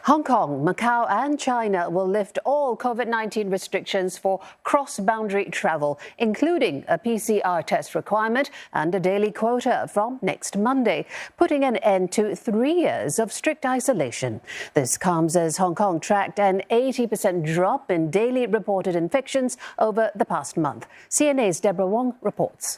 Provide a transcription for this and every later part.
Hong Kong, Macau and China will lift all COVID-19 restrictions for cross-boundary travel, including a PCR test requirement and a daily quota from next Monday, putting an end to 3 years of strict isolation. This comes as Hong Kong tracked an 80% drop in daily reported infections over the past month. CNA's Deborah Wong reports.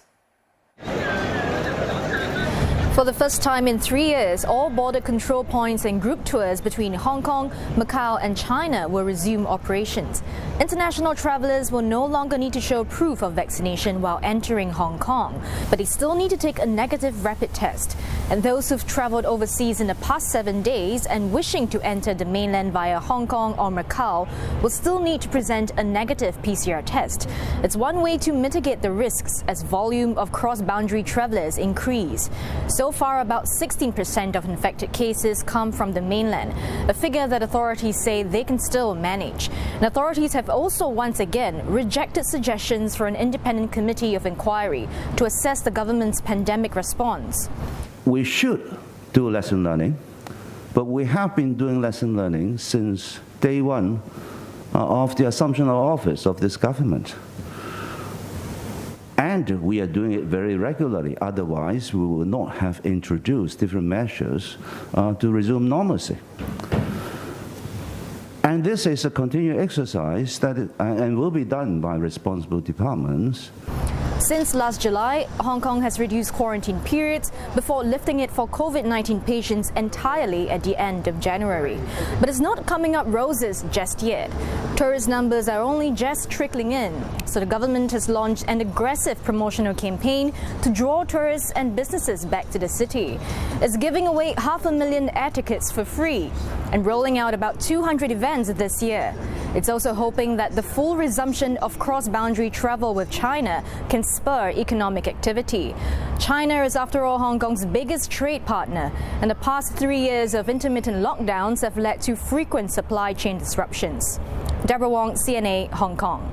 For the first time in 3 years, all border control points and group tours between Hong Kong, Macau and China will resume operations. International travellers will no longer need to show proof of vaccination while entering Hong Kong, but they still need to take a negative rapid test. And those who've travelled overseas in the past 7 days and wishing to enter the mainland via Hong Kong or Macau will still need to present a negative PCR test. It's one way to mitigate the risks as volume of cross-boundary travellers increase. So far, about 16% of infected cases come from the mainland, a figure that authorities say they can still manage. And authorities have also once again rejected suggestions for an independent committee of inquiry to assess the government's pandemic response. We should do lesson learning, but we have been doing lesson learning since day one of the assumption of office of this government. And we are doing it very regularly. Otherwise, we will not have introduced different measures to resume normalcy. And this is a continued exercise and will be done by responsible departments. Since last July, Hong Kong has reduced quarantine periods before lifting it for COVID-19 patients entirely at the end of January. But it's not coming up roses just yet. Tourist numbers are only just trickling in, so the government has launched an aggressive promotional campaign to draw tourists and businesses back to the city. It's giving away 500,000 air tickets for free and rolling out about 200 events this year. It's also hoping that the full resumption of cross-boundary travel with China can spur economic activity. China is, after all, Hong Kong's biggest trade partner, and the past 3 years of intermittent lockdowns have led to frequent supply chain disruptions. Deborah Wong, CNA, Hong Kong.